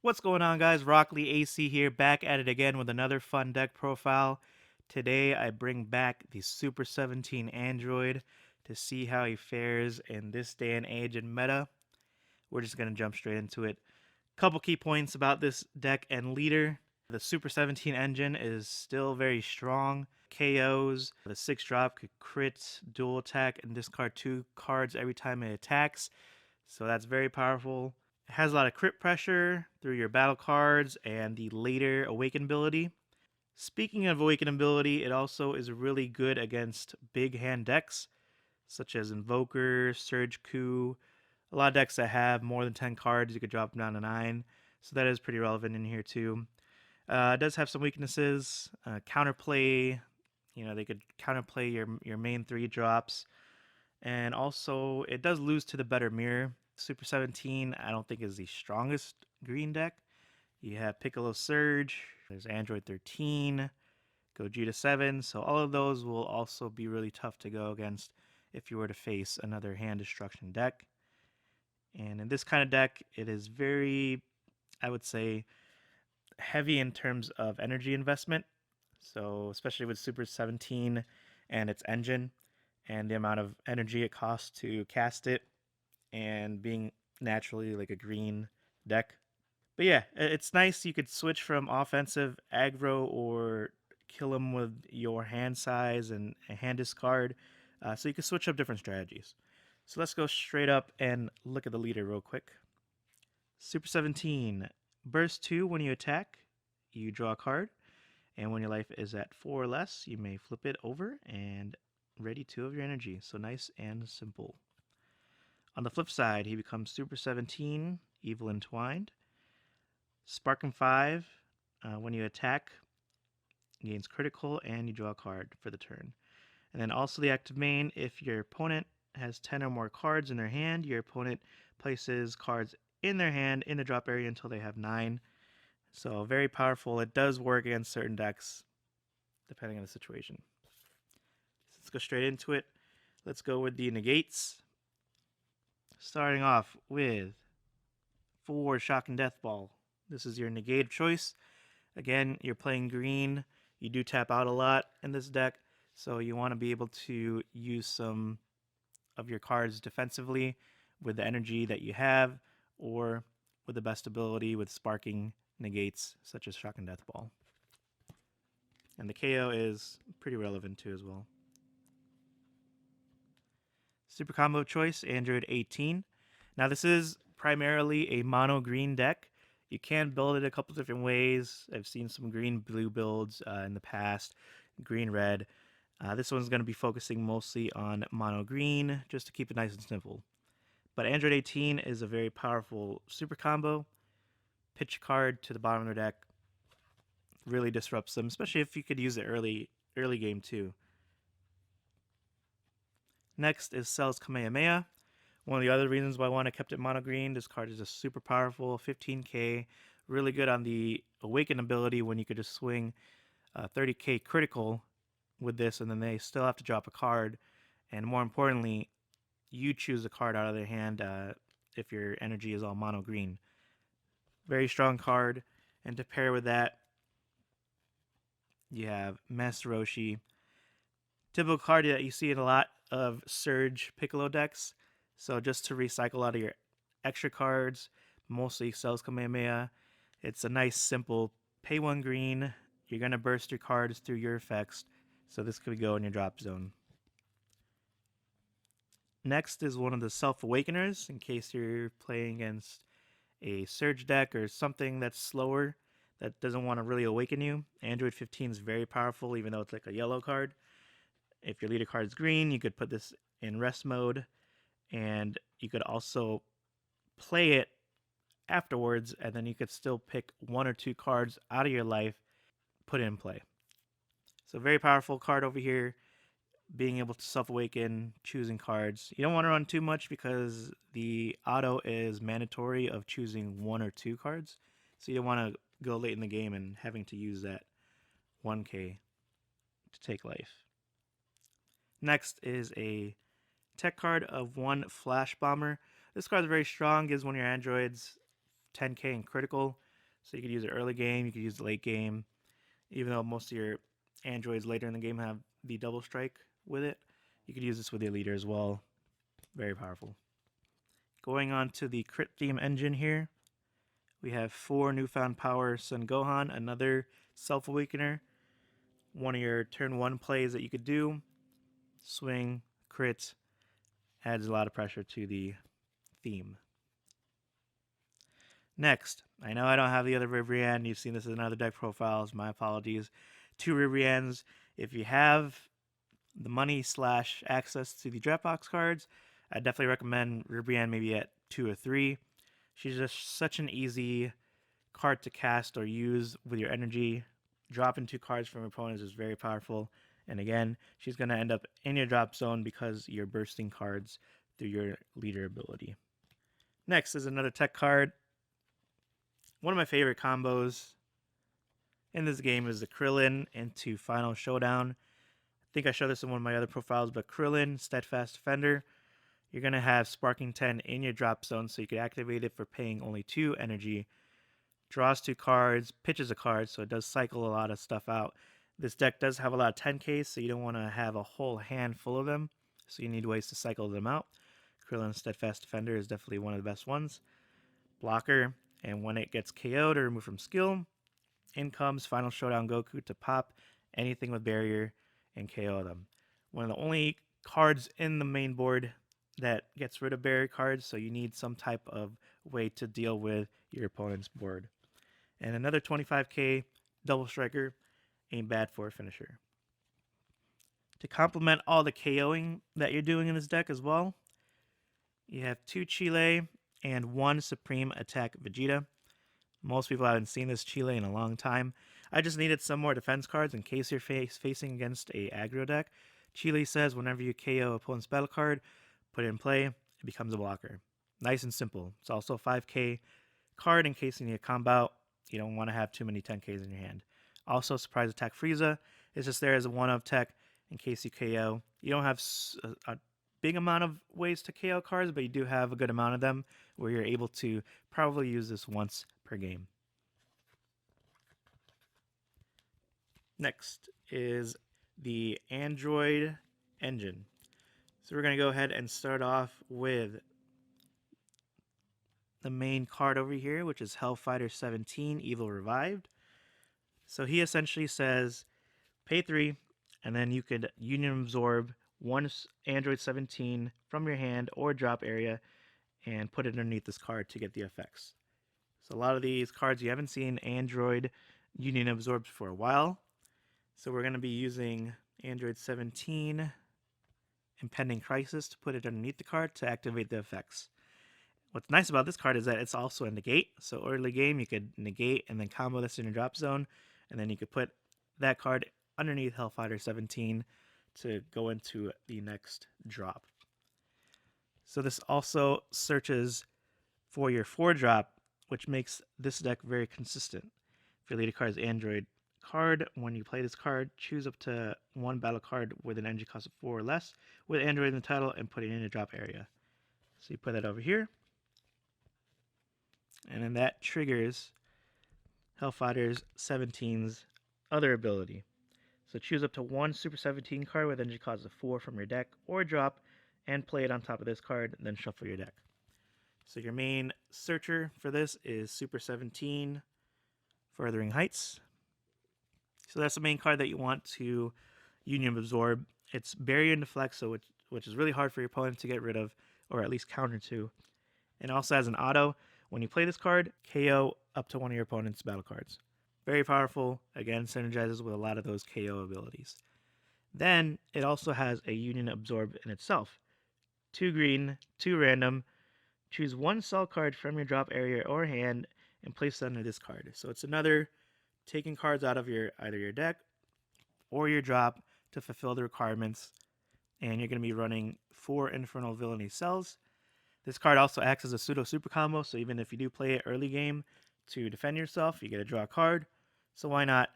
What's going on, guys? Rockley AC here, back at it again with another fun deck profile. Today I bring back the Super 17 Android to see how he fares in this day and age in meta. We're just going to jump straight into it. Couple key points about this deck and leader. The Super 17 engine is still very strong. KOs, the 6 drop could crit, dual attack, and discard 2 cards every time it attacks. So that's very powerful. It has a lot of crit pressure through your battle cards and the later awaken ability. Speaking of awaken ability, it also is really good against big hand decks such as Invoker, Surge Coup. A lot of decks that have more than 10 cards, you could drop them down to 9. So that is pretty relevant in here too. It does have some weaknesses. Counterplay, they could counterplay your main 3 drops. And also, it does lose to the better mirror. Super 17, I don't think is the strongest green deck. You have Piccolo Surge, there's Android 13, Gogeta 7, so all of those will also be really tough to go against if you were to face another hand destruction deck. And in this kind of deck, it is very, I would say, heavy in terms of energy investment. So, especially with Super 17 and its engine and the amount of energy it costs to cast it, and being naturally like a green deck. But yeah, it's nice. You could switch from offensive aggro or kill him with your hand size and a hand discard. So you can switch up different strategies. So let's go straight up and look at the leader real quick. Super 17. Burst 2 when you attack, you draw a card. And when your life is at 4 or less, you may flip it over and ready 2 of your energy. So nice and simple. On the flip side, he becomes Super 17, Evil Entwined. Sparking 5, when you attack, gains critical and you draw a card for the turn. And then also the active main, if your opponent has 10 or more cards in their hand, your opponent places cards in their hand in the drop area until they have 9. So very powerful. It does work against certain decks, depending on the situation. Let's go straight into it. Let's go with the negates. Starting off with 4 Shock and Death Ball. This is your negate of choice. Again, you're playing green. You do tap out a lot in this deck, so you want to be able to use some of your cards defensively with the energy that you have, or with the best ability with sparking negates, such as Shock and Death Ball. And the KO is pretty relevant too as well. Super combo choice, Android 18. Now this is primarily a mono green deck. You can build it a couple different ways. I've seen some green blue builds in the past, green red. This one's going to be focusing mostly on mono green, just to keep it nice and simple. But Android 18 is a very powerful super combo. Pitch card to the bottom of their deck really disrupts them, especially if you could use it early game too. Next is Cell's Kamehameha. One of the other reasons why I want to kept it mono green. This card is just super powerful, 15k, really good on the awaken ability when you could just swing 30k critical with this, and then they still have to drop a card. And more importantly, you choose a card out of their hand if your energy is all mono green. Very strong card. And to pair with that, you have Master Roshi. Typical card that you see in a lot of Surge Piccolo decks. So just to recycle out of your extra cards, mostly Cell's Kamehameha. It's a nice, simple pay 1 green. You're going to burst your cards through your effects. So this could go in your drop zone. Next is one of the Self-Awakeners, in case you're playing against a Surge deck or something that's slower that doesn't want to really awaken you. Android 15 is very powerful, even though it's like a yellow card. If your leader card is green, you could put this in rest mode, and you could also play it afterwards, and then you could still pick 1 or 2 cards out of your life, put it in play. So very powerful card over here, being able to self-awaken, choosing cards. You don't want to run too much because the auto is mandatory of choosing 1 or 2 cards. So you don't want to go late in the game and having to use that 1k to take life. Next is a tech card of 1 Flash Bomber. This card is very strong, gives one of your androids 10k in critical. So you could use it early game, you could use it late game, even though most of your androids later in the game have the double strike with it. You could use this with your leader as well. Very powerful. Going on to the crit theme engine here, we have 4 newfound power Sun Gohan, another self awakener. One of your turn 1 plays that you could do. Swing, crit, adds a lot of pressure to the theme. Next, I know I don't have the other Ribrianne. You've seen this in other deck profiles. My apologies. 2 Ribriannes. If you have the money / access to the Dropbox cards, I definitely recommend Ribrianne maybe at 2 or 3. She's just such an easy card to cast or use with your energy. Dropping 2 cards from opponents is very powerful. And again, she's going to end up in your drop zone because you're bursting cards through your leader ability. Next is another tech card. One of my favorite combos in this game is the Krillin into Final Showdown. I think I showed this in one of my other profiles, but Krillin, Steadfast Defender, you're going to have Sparking 10 in your drop zone, so you can activate it for paying only 2 energy. Draws 2 cards, pitches a card, so it does cycle a lot of stuff out. This deck does have a lot of 10Ks, so you don't want to have a whole hand full of them, so you need ways to cycle them out. Krillin Steadfast Defender is definitely one of the best ones. Blocker, and when it gets KO'd or removed from skill, in comes Final Showdown Goku to pop anything with barrier and KO them. One of the only cards in the main board that gets rid of barrier cards, so you need some type of way to deal with your opponent's board. And another 25k double striker ain't bad for a finisher. To complement all the KOing that you're doing in this deck as well, you have 2 Chile and 1 Supreme Attack Vegeta. Most people haven't seen this Chile in a long time. I just needed some more defense cards in case you're facing against a aggro deck. Chile says whenever you KO opponent's battle card, put it in play, it becomes a blocker. Nice and simple. It's also a 5k card in case you need a combo out. You don't want to have too many 10ks in your hand. Also, Surprise Attack Frieza is just there as a one-of tech in case you KO. You don't have a big amount of ways to KO cards, but you do have a good amount of them where you're able to probably use this once per game. Next is the Android engine. So we're going to go ahead and start off with the main card over here, which is Hellfighter 17 Evil Revived. So he essentially says pay 3, and then you could Union Absorb 1 Android 17 from your hand or drop area and put it underneath this card to get the effects. So a lot of these cards you haven't seen Android Union Absorbed for a while. So we're going to be using Android 17 Impending Crisis to put it underneath the card to activate the effects. What's nice about this card is that it's also a negate. So early game you could negate and then combo this in your drop zone, and then you could put that card underneath Hellfighter 17 to go into the next drop. So this also searches for your 4-drop, which makes this deck very consistent. If your leader card is Android card, when you play this card, choose up to 1 battle card with an energy cost of 4 or less with Android in the title and put it in your drop area. So you put that over here, and then that triggers Hellfighter 17's other ability. So choose up to 1 Super 17 card with energy cost of 4 from your deck or drop and play it on top of this card, and then shuffle your deck. So your main searcher for this is Super 17 Furthering Heights. So that's the main card that you want to Union Absorb. It's Barrier and Deflect, so which is really hard for your opponent to get rid of, or at least counter to. And also has an auto. When you play this card, KO up to one of your opponent's battle cards. Very powerful. Again, synergizes with a lot of those KO abilities. Then it also has a Union Absorb in itself. 2 green, 2 random. Choose 1 cell card from your drop area or hand and place it under this card. So it's another taking cards out of either your deck or your drop to fulfill the requirements. And you're going to be running 4 Infernal Villainy cells. This card also acts as a pseudo super combo, so even if you do play it early game to defend yourself, you get to draw a card. So why not?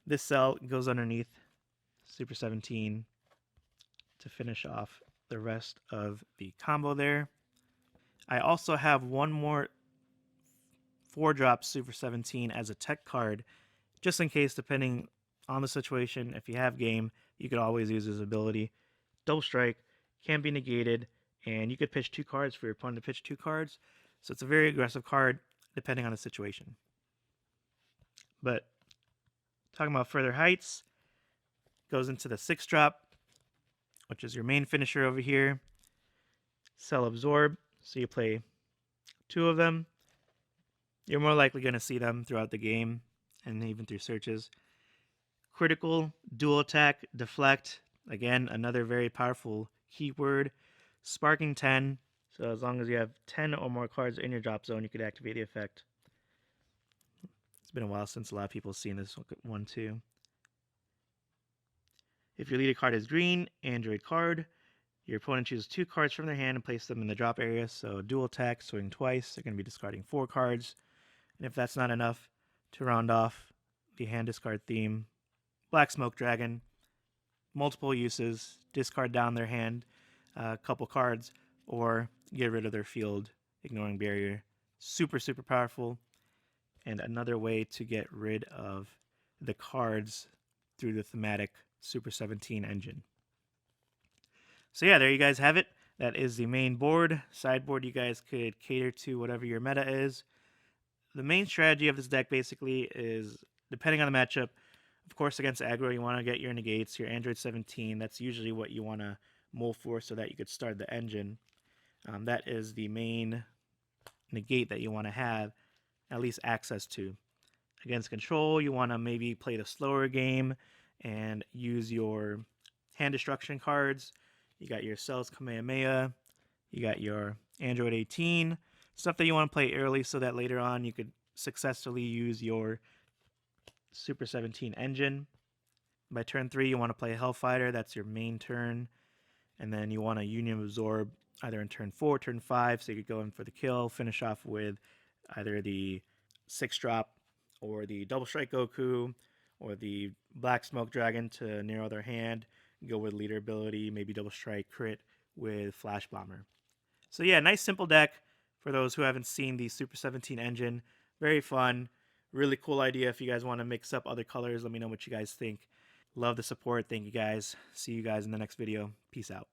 This cell goes underneath Super 17 to finish off the rest of the combo there. I also have one more 4-drop Super 17 as a tech card, just in case, depending on the situation. If you have game, you could always use his ability. Double Strike can be negated, and you could pitch 2 cards for your opponent to pitch 2 cards. So it's a very aggressive card, depending on the situation. But talking about further heights, goes into the 6-drop, which is your main finisher over here. Cell Absorb, so you play 2 of them. You're more likely going to see them throughout the game and even through searches. Critical, Dual Attack, Deflect, again, another very powerful keyword. Sparking 10, so as long as you have 10 or more cards in your drop zone, you could activate the effect. It's been a while since a lot of people have seen this one too. If your leader card is green, Android card, your opponent chooses 2 cards from their hand and place them in the drop area. So dual attack, swing twice. They're going to be discarding 4 cards. And if that's not enough to round off the hand discard theme, Black Smoke Dragon, multiple uses, discard down their hand a couple cards, or get rid of their field, ignoring barrier. Super, super powerful. And another way to get rid of the cards through the thematic Super 17 engine. So yeah, there you guys have it. That is the main board. Sideboard, you guys could cater to whatever your meta is. The main strategy of this deck basically is, depending on the matchup, of course against aggro, you want to get your negates, your Android 17. That's usually what you want to mull for so that you could start the engine. That is the main negate that you want to have at least access to. Against control, you want to maybe play the slower game and use your hand destruction cards. You got your Cells Kamehameha, you got your Android 18, stuff that you want to play early so that later on you could successfully use your Super 17 engine. By turn 3, you want to play Hellfighter, that's your main turn. And then you want to Union Absorb either in turn 4, turn 5, so you could go in for the kill, finish off with either the 6-drop or the Double Strike Goku or the Black Smoke Dragon to narrow their hand, go with leader ability, maybe Double Strike crit with Flash Bomber. So yeah, nice simple deck for those who haven't seen the Super 17 engine. Very fun, really cool idea. If you guys want to mix up other colors, let me know what you guys think. Love the support. Thank you guys. See you guys in the next video. Peace out.